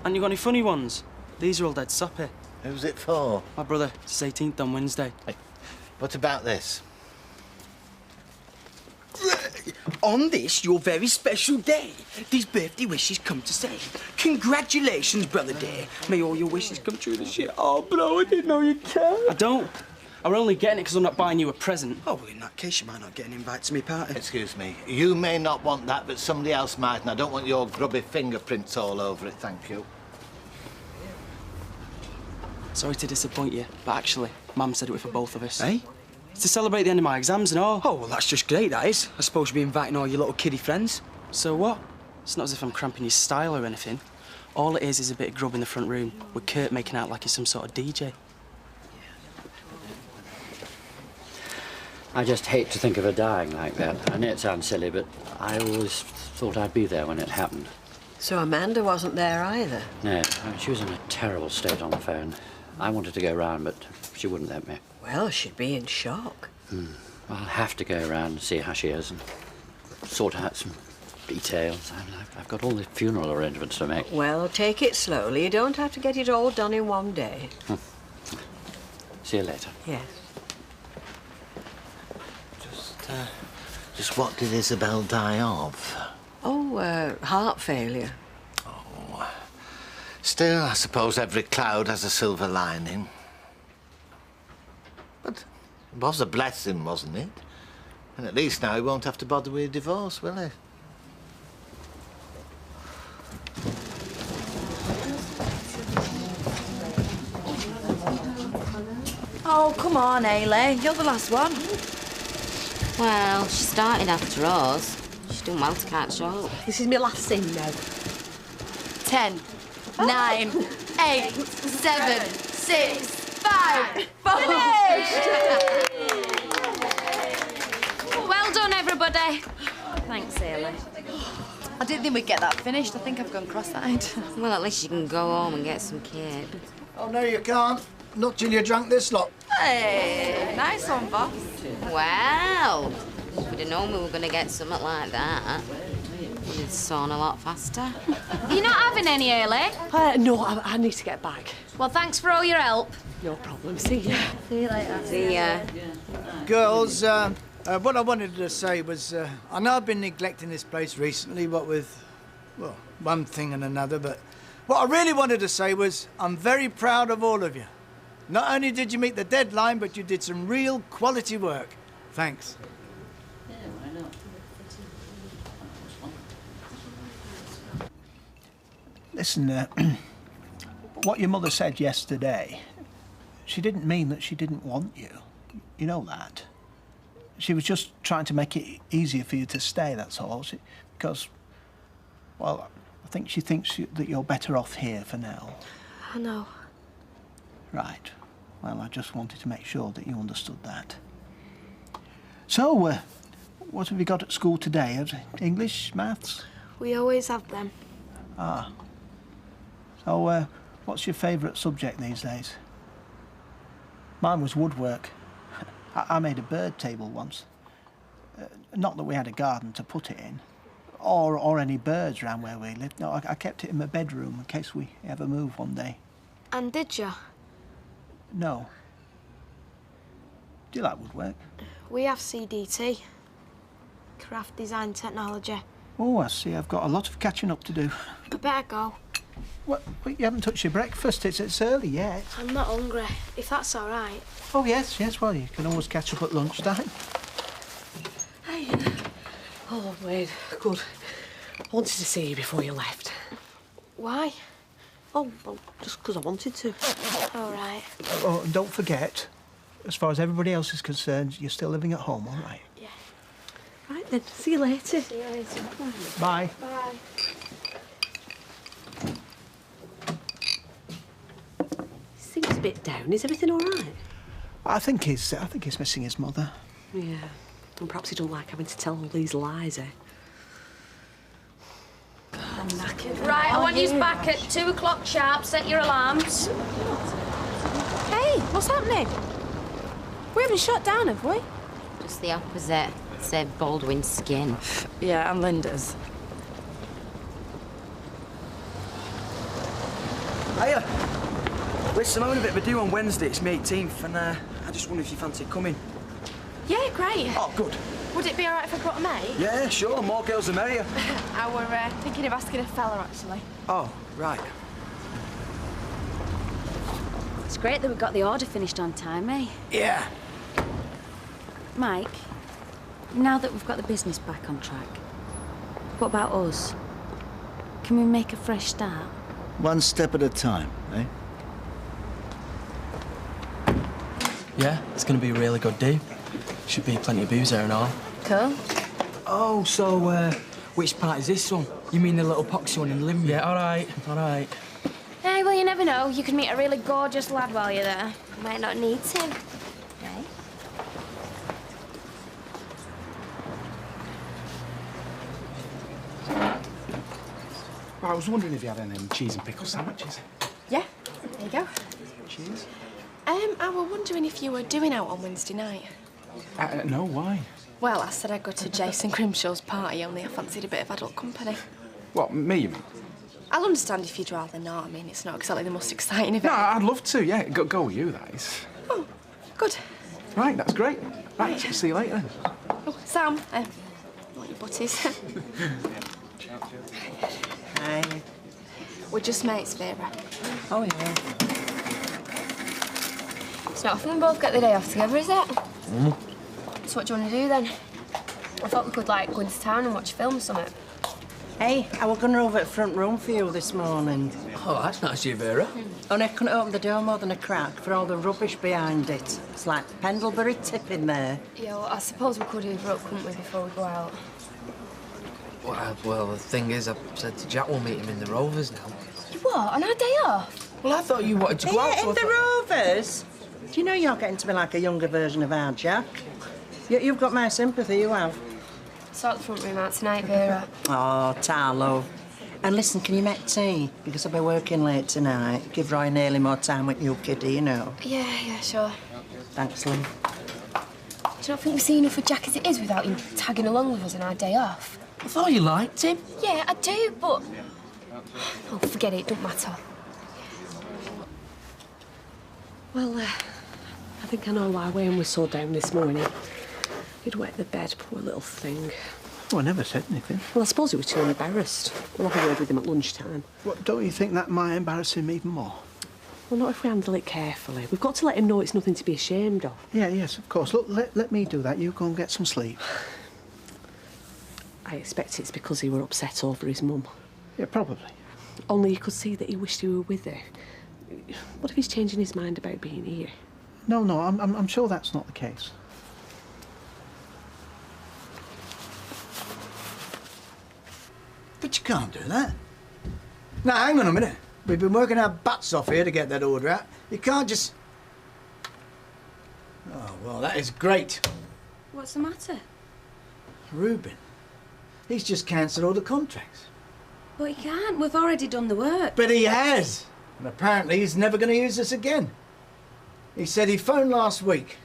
And you got any funny ones? These are all dead soppy. Who's it for? My brother. It's his 18th on Wednesday. Hey, what about this? On this, your very special day, these birthday wishes come to say, congratulations, brother dear. May all your wishes come true this year. Oh, bro, I didn't know you cared. I don't. I'm only getting it because I'm not buying you a present. Oh, well, in that case, you might not get an invite to me party. Excuse me. You may not want that, but somebody else might, and I don't want your grubby fingerprints all over it, thank you. Sorry to disappoint you, but actually, Mum said it was for both of us. Eh? It's to celebrate the end of my exams and all. Oh, well, that's just great, that is. I suppose you'll be inviting all your little kiddie friends. So what? It's not as if I'm cramping your style or anything. All it is a bit of grub in the front room, with Kurt making out like he's some sort of DJ. I just hate to think of her dying like that. I know it sounds silly, but I always thought I'd be there when it happened. So Amanda wasn't there either? No, she was in a terrible state on the phone. I wanted to go round, but she wouldn't let me. Well, she'd be in shock. Well, I'll have to go around and see how she is and sort out some details. I've got all the funeral arrangements to make. Well, take it slowly. You don't have to get it all done in one day. See you later. Yes. Just what did Isabel die of? Oh, heart failure. Oh. Still, I suppose every cloud has a silver lining. But it was a blessing, wasn't it? And at least now he won't have to bother with a divorce, will he? Oh, come on, Ailey. You're the last one. Well, she started after us. She's done well to catch up. This is my last sin now. 10, 9, 8, 7, 6, 5, 4. Finished! Well done, everybody. Thanks, Ailey. I didn't think we'd get that finished. I think I've gone cross-eyed. Well, at least you can go home and get some cake. Oh, no, you can't. Not till you drunk this lot. Hey, nice one, boss. Well, if we'd have known we were going to get something like that, we'd have sawn a lot faster. You're not having any, Ailey? No, I need to get back. Well, thanks for all your help. No problem. See ya. See you later. See ya. Girls, what I wanted to say was, I know I've been neglecting this place recently, what with, well, one thing and another, but what I really wanted to say was, I'm very proud of all of you. Not only did you meet the deadline, but you did some real quality work. Thanks. Listen, what your mother said yesterday, she didn't mean that she didn't want you. You know that. She was just trying to make it easier for you to stay, that's all. Because, well, I think she thinks that you're better off here for now. I know. Right. Well, I just wanted to make sure that you understood that. So, what have you got at school today? English, maths? We always have them. Ah. So, what's your favourite subject these days? Mine was woodwork. I made a bird table once. Not that we had a garden to put it in, or any birds around where we lived. No, I kept it in my bedroom in case we ever move one day. And did you? No. Do you like woodwork? We have CDT. Craft Design Technology. Oh, I see. I've got a lot of catching up to do. I better go. What? You haven't touched your breakfast. It's early yet. I'm not hungry, if that's all right. Oh, yes. Well, you can always catch up at lunchtime. Hey. Oh, Wade, good. I wanted to see you before you left. Why? Oh, well, just because I wanted to. All right. Oh, and don't forget, as far as everybody else is concerned, you're still living at home, all right? Yeah. Right then, see you later. See you later. Bye. Bye. He seems a bit down. Is everything all right? I think he's missing his mother. Yeah. And perhaps he don't like having to tell all these lies, eh? I'm knackered. Right, I want you back at 2 o'clock sharp. Set your alarms. Hey, what's happening? We haven't shut down, have we? Just the opposite. Save Baldwin's skin. Yeah, and Linda's. Hiya. Listen, I'm having a bit of a do on Wednesday. It's my 18th, and I just wonder if you fancy coming. Yeah, great. Oh, good. Would it be all right if I brought a mate? Yeah, sure. More girls the merrier. I were thinking of asking a fella, actually. Oh, right. It's great that we got the order finished on time, eh? Yeah. Mike, now that we've got the business back on track, what about us? Can we make a fresh start? One step at a time, eh? Yeah, it's going to be a really good day. Should be plenty of booze there and all. Cool. Oh, so, which part is this one? You mean the little poxy one in the living room? Yeah, all right, all right. Hey, well, you never know. You could meet a really gorgeous lad while you're there. Might not need to. Right? I was wondering if you had any cheese and pickle sandwiches. Yeah, there you go. Cheers. I was wondering if you were doing out on Wednesday night. No, why? Well, I said I'd go to Jason Grimshaw's party, only I fancied a bit of adult company. What, me, you mean? I'll understand if you'd rather not. I mean, it's not exactly the most exciting event. No, I'd love to, yeah. Go with you, that is. Oh, good. Right, that's great. Right, see you later then. Oh, Sam, I want your butties. Hi. We're just mates, Vera. Oh, yeah. It's not often we both get the day off together, is it? Mm. So what do you want to do, then? I thought we could, like, go into town and watch film or something. Hey, I was going over at front room for you this morning. Oh, that's nice of you, Vera. Only I couldn't open the door more than a crack for all the rubbish behind it. It's like Pendlebury Tip in there. Yeah, well, I suppose we could hoover up, couldn't we, before we go out? Well, the thing is, I said to Jack we'll meet him in the Rovers now. You what? On our day off? Well, I thought you wanted to go out. Yeah, in the Rovers? Do you know you're getting to be like a younger version of our Jack? You've got my sympathy, you have. Sort the front room out tonight, Vera. Oh, tar, love. And listen, can you make tea? Because I'll be working late tonight. Give Roy and Ailey more time with you, kiddie, you know. Yeah, sure. Thanks, Lou. Do you not think we've seen enough of Jack as it is without him tagging along with us on our day off? I thought you liked him. Yeah, I do, but... Oh, forget it, don't matter. Well, I think I know why Wayne was so down this morning. He'd wet the bed, poor little thing. Oh, I never said anything. Well, I suppose he was too embarrassed. We'll have a word with him at lunchtime. What, don't you think that might embarrass him even more? Well, not if we handle it carefully. We've got to let him know it's nothing to be ashamed of. Yeah, yes, of course. Look, let me do that. You go and get some sleep. I expect it's because he were upset over his mum. Yeah, probably. Only you could see that he wished he were with her. What if he's changing his mind about being here? No, I'm sure that's not the case. But you can't do that. Now, hang on a minute. We've been working our butts off here to get that order out. You can't just... Oh, well, that is great. What's the matter? Reuben. He's just cancelled all the contracts. But he can't. We've already done the work. But he has. And apparently he's never going to use us again. He said he phoned last week.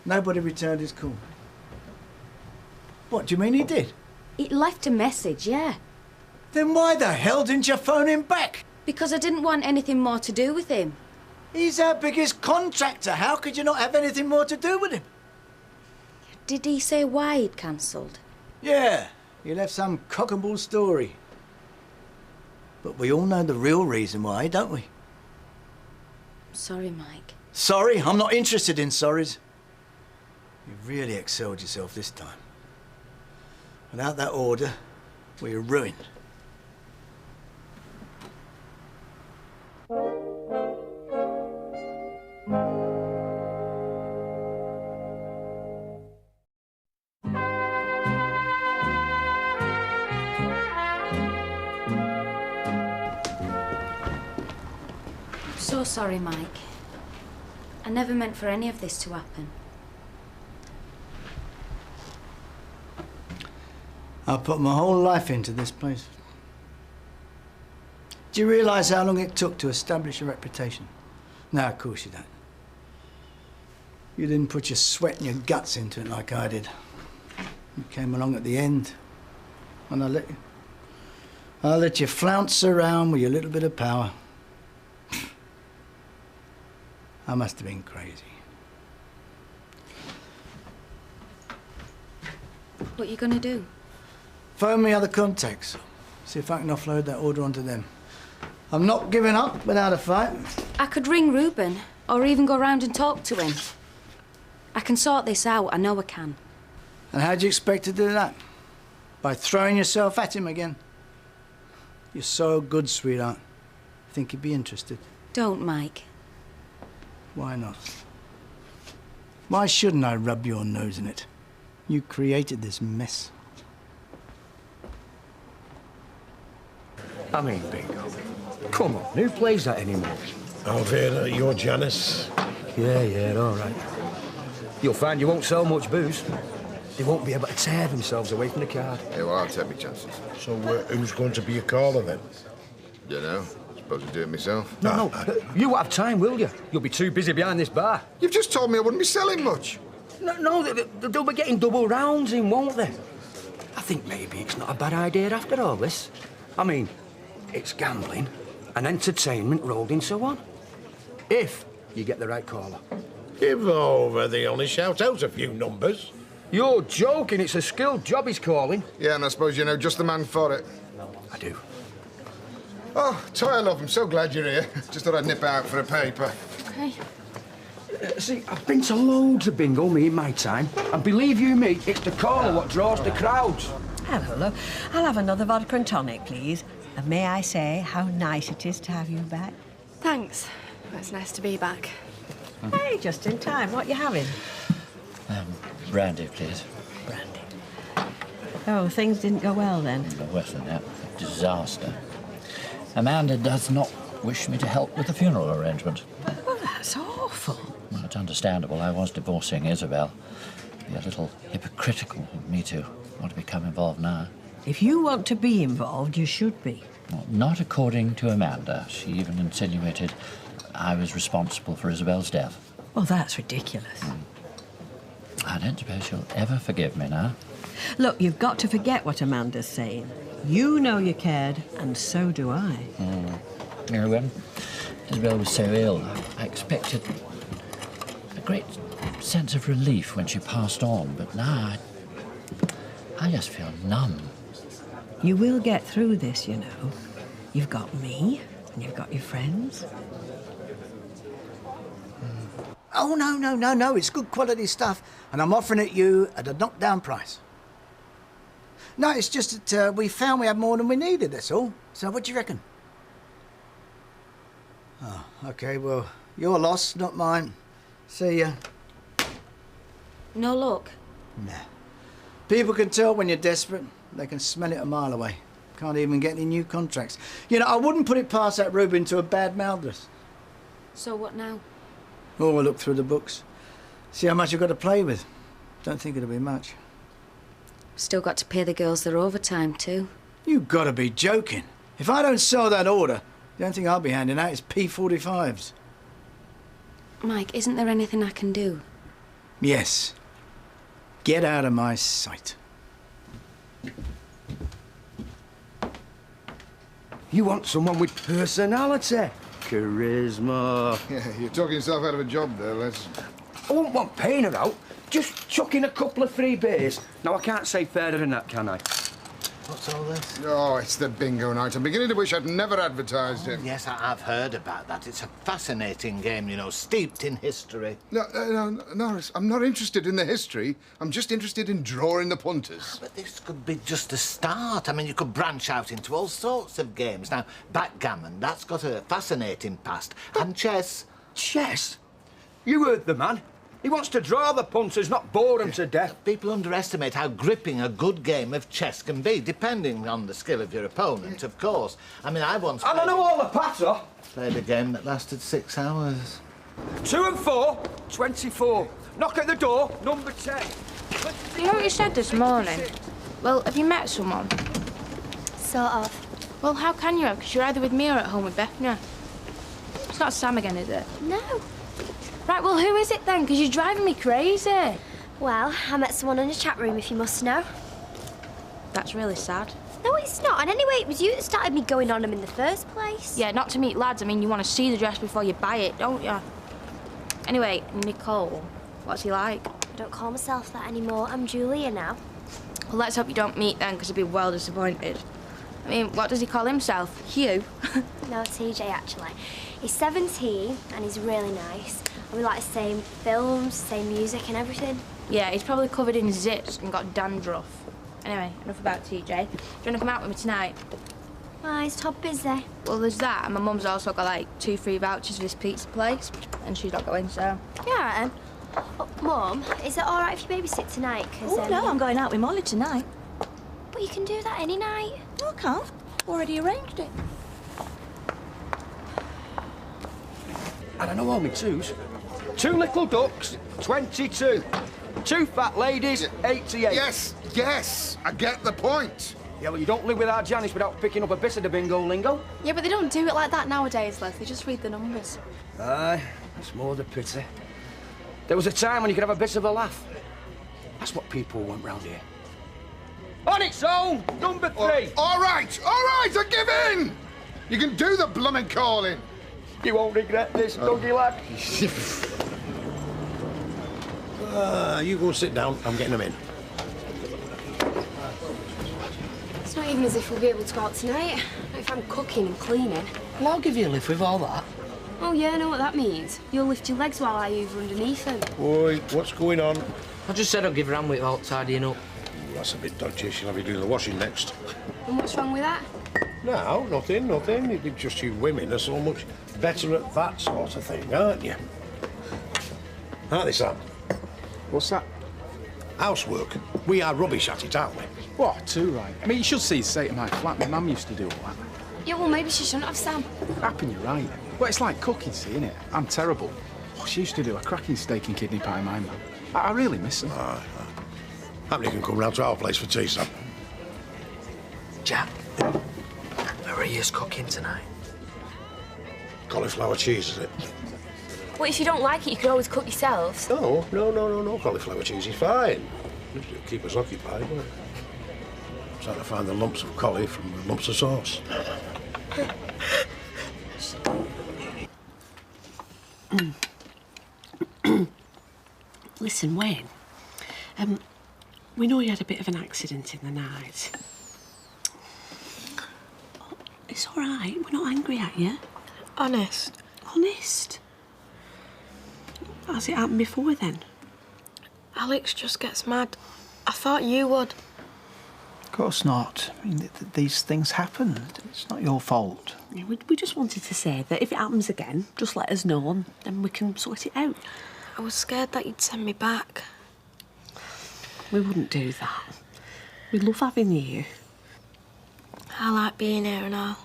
Nobody returned his call. What, do you mean he did? He left a message, yeah. Then why the hell didn't you phone him back? Because I didn't want anything more to do with him. He's our biggest contractor. How could you not have anything more to do with him? Did he say why he'd cancelled? Yeah, he left some cock and bull story. But we all know the real reason why, don't we? Sorry, Mike. Sorry? I'm not interested in sorries. You've really excelled yourself this time. Without that order, we're ruined. So sorry, Mike. I never meant for any of this to happen. I put my whole life into this place. Do you realise how long it took to establish a reputation? No, of course you don't. You didn't put your sweat and your guts into it like I did. You came along at the end, and I let you flounce around with your little bit of power. I must have been crazy. What are you going to do? Phone me other contacts. See if I can offload that order onto them. I'm not giving up without a fight. I could ring Reuben, or even go round and talk to him. I can sort this out, I know I can. And how'd you expect to do that? By throwing yourself at him again? You're so good, sweetheart. I think he'd be interested. Don't, Mike. Why not? Why shouldn't I rub your nose in it? You created this mess. I mean, Bingo, come on, who plays that anymore? Alvera, you're Janice. Yeah, all right. You'll find you won't sell much booze. They won't be able to tear themselves away from the card. Yeah, well, I'll take my chances. So who's going to be a caller then? You know, suppose to do it myself. No, you won't have time, will you? You'll be too busy behind this bar. You've just told me I wouldn't be selling much. No, they'll be getting double rounds in, won't they? I think maybe it's not a bad idea after all this. I mean, it's gambling and entertainment rolled into one. If you get the right caller. Give over, they only shout out a few numbers. You're joking, it's a skilled job he's calling. Yeah, and I suppose you know just the man for it. I do. Oh, Toy, love, I'm so glad you're here. Just thought I'd nip out for a paper. Okay. See, I've been to loads of bingo, me, in my time. And believe you me, it's the caller what draws the crowds. Hello, love. I'll have another vodka and tonic, please. And may I say how nice it is to have you back? Thanks. It's nice to be back. Hey, just in time. What are you having? Brandy, please. Brandy. Oh, things didn't go well then? No worse than that. Disaster. Amanda does not wish me to help with the funeral arrangement. Well, that's awful. Well, it's understandable. I was divorcing Isabel. It'd be a little hypocritical of me to want to become involved now. If you want to be involved, you should be. Well, not according to Amanda. She even insinuated I was responsible for Isabel's death. Well, that's ridiculous. I don't suppose she'll ever forgive me now. Look, you've got to forget what Amanda's saying. You know you cared, and so do I. You know, when Isabel was so ill, I expected a great sense of relief when she passed on, but now I just feel numb. You will get through this, you know. You've got me, and you've got your friends. Oh, no. It's good quality stuff, and I'm offering it you at a knockdown price. No, it's just that we found we had more than we needed, that's all. So what do you reckon? Oh, OK, well, your loss, not mine. See ya. No luck? Nah. People can tell when you're desperate. They can smell it a mile away. Can't even get any new contracts. You know, I wouldn't put it past that Reuben to have bad-mouthed us. So what now? Oh, we'll look through the books. See how much you've got to play with. Don't think it'll be much. Still got to pay the girls their overtime, too. You've got to be joking. If I don't sell that order, the only thing I'll be handing out is P45s. Mike, isn't there anything I can do? Yes. Get out of my sight. You want someone with personality, charisma. Yeah, you're talking yourself out of a job there, Les. I wouldn't want paying her out. Just chuck in a couple of free beers. Now, I can't say fairer than that, can I? What's all this? Oh, it's the bingo night. I'm beginning to wish I'd never advertised it. Yes, I've heard about that. It's a fascinating game, you know, steeped in history. No, Norris, I'm not interested in the history. I'm just interested in drawing the punters. But this could be just a start. I mean, you could branch out into all sorts of games. Now, backgammon, that's got a fascinating past. And chess. Chess? You heard the man. He wants to draw the punters, not bore them to death. People underestimate how gripping a good game of chess can be, depending on the skill of your opponent, of course. I mean, I once I don't know all the patter. played a game that lasted 6 hours. 2 and 4, 24. Knock at the door, number 10. You know what you said this morning? Well, have you met someone? Sort of. Well, how can you have? Because you're either with me or at home with Bethany. It's not Sam again, is it? No. Right, well, who is it then? Because you're driving me crazy. Well, I met someone in the chat room, if you must know. That's really sad. No, it's not. And anyway, it was you that started me going on them in the first place. Yeah, not to meet lads. I mean, you want to see the dress before you buy it, don't you? Anyway, Nicole, what's he like? I don't call myself that anymore. I'm Julia now. Well, let's hope you don't meet then, because he'll be well disappointed. I mean, what does he call himself? Hugh? No, TJ, actually. He's 17 and he's really nice. And we like the same films, same music and everything. Yeah, he's probably covered in zits and got dandruff. Anyway, enough about TJ. Do you want to come out with me tonight? Why, is Todd busy? Well, there's that, and my mum's also got like 2 free vouchers for this pizza place, and she's not going, so. Yeah, right, then. Oh, Mum, is it all right if you babysit tonight? Oh, no, I'm going out with Molly tonight. But you can do that any night. No, I can't. Already arranged it. And I know all my twos. 2 little ducks, 22. 2 fat ladies, 88. Yes, I get the point. Yeah, well, you don't live with our Janice without picking up a bit of the bingo lingo. Yeah, but they don't do it like that nowadays, Les. They just read the numbers. Aye, that's more the pity. There was a time when you could have a bit of a laugh. That's what people want round here. On its own, number 3. All right, I give in. You can do the blooming calling. You won't regret this, doggy lad. You go and sit down. I'm getting them in. It's not even as if we'll be able to go out tonight. Not if I'm cooking and cleaning. Well, I'll give you a lift with all that. Oh, yeah, I know what that means. You'll lift your legs while I hoover underneath them. Boy, what's going on? I just said I'll give her hand with it all tidying up. That's a bit dodgy. She'll have you doing the washing next. And what's wrong with that? No, nothing. It's just you women are so much better at that sort of thing, aren't you? Aren't they, Sam? What's that? Housework. We are rubbish at it, aren't we? What, too right? I mean, you should see the state of my flat. My mum used to do all that. Yeah, well, maybe she shouldn't have, Sam. Happen you're right. Well, it's like cooking, see, innit? I'm terrible. Oh, she used to do a cracking steak and kidney pie, my mum. I really miss them. Happen you can come round to our place for tea, Sam. Jack, Maria's cooking tonight. Cauliflower cheese, is it? Well, if you don't like it, you could always cook yourselves. No. Cauliflower cheese is fine. It'll keep us occupied, won't it? Trying to find the lumps of cauli from the lumps of sauce. Listen, Wayne. We know you had a bit of an accident in the night. It's all right. We're not angry at you. Honest. Honest. Has it happened before, then? Alex just gets mad. I thought you would. Of course not. I mean, these things happen. It's not your fault. Yeah, we just wanted to say that if it happens again, just let us know and then we can sort it out. I was scared that you'd send me back. We wouldn't do that. We love having you here. I like being here and all.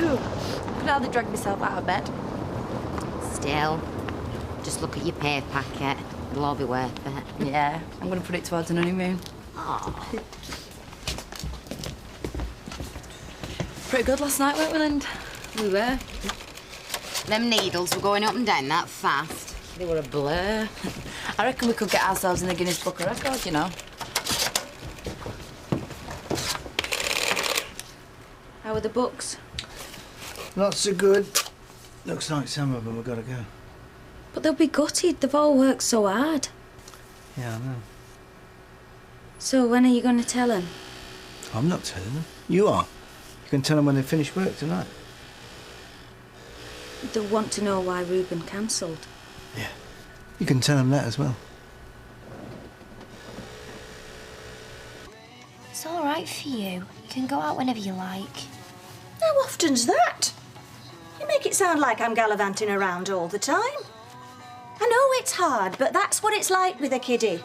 Could hardly drag myself out of bed. Still, just look at your pay packet. It'll all be worth it. Yeah, I'm going to put it towards an honeymoon. Oh. Pretty good last night, weren't we, Lind? We were. Them needles were going up and down that fast. They were a blur. I reckon we could get ourselves in the Guinness Book of Records, you know. How were the books? Not so good. Looks like some of them have got to go. But they'll be gutted. They've all worked so hard. Yeah, I know. So when are you going to tell them? I'm not telling them. You are. You can tell them when they finish work tonight. They'll want to know why Reuben cancelled. Yeah. You can tell them that as well. It's all right for you. You can go out whenever you like. How often's that? You make it sound like I'm gallivanting around all the time. I know it's hard, but that's what it's like with a kiddie.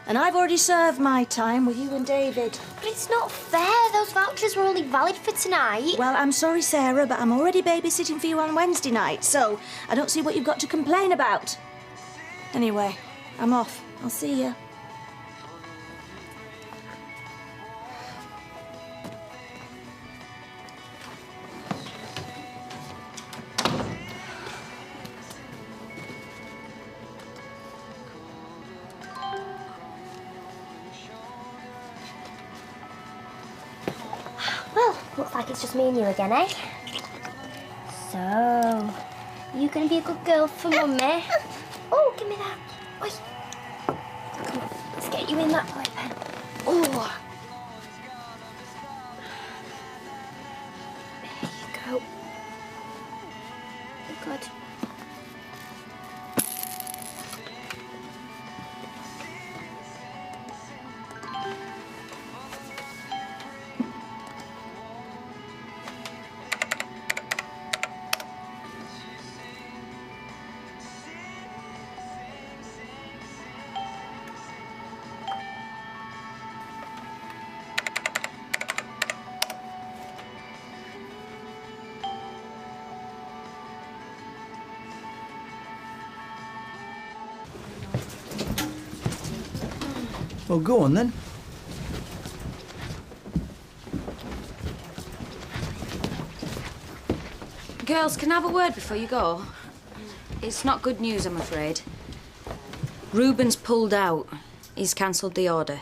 And I've already served my time with you and David. But it's not fair. Those vouchers were only valid for tonight. Well, I'm sorry, Sarah, but I'm already babysitting for you on Wednesday night, so I don't see what you've got to complain about. Anyway, I'm off. I'll see you. like it's just me and you again, eh? So, you gonna be a good girl for Mummy? Oh, give me that. Oi. Come on, let's get you in that playpen. Oh. There you go. Good. Well, go on then. Girls, can I have a word before you go? It's not good news, I'm afraid. Ruben's pulled out. He's cancelled the order.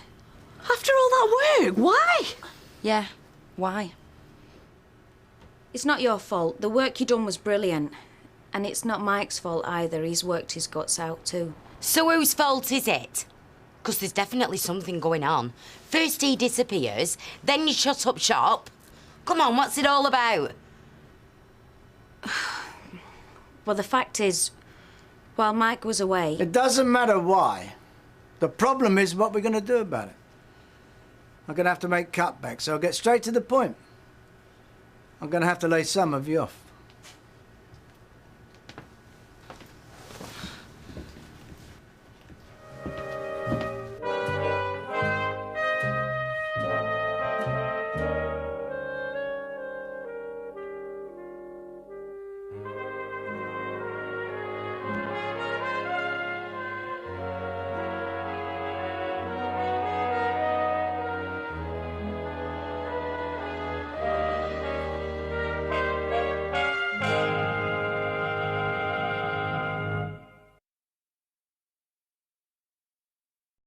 After all that work, why? Yeah, why? It's not your fault. The work you done was brilliant. And it's not Mike's fault either. He's worked his guts out too. So whose fault is it? Because there's definitely something going on. First he disappears, then you shut up shop. Come on, what's it all about? Well, the fact is, while Mike was away... It doesn't matter why. The problem is what we're going to do about it. I'm going to have to make cutbacks, so I'll get straight to the point. I'm going to have to lay some of you off.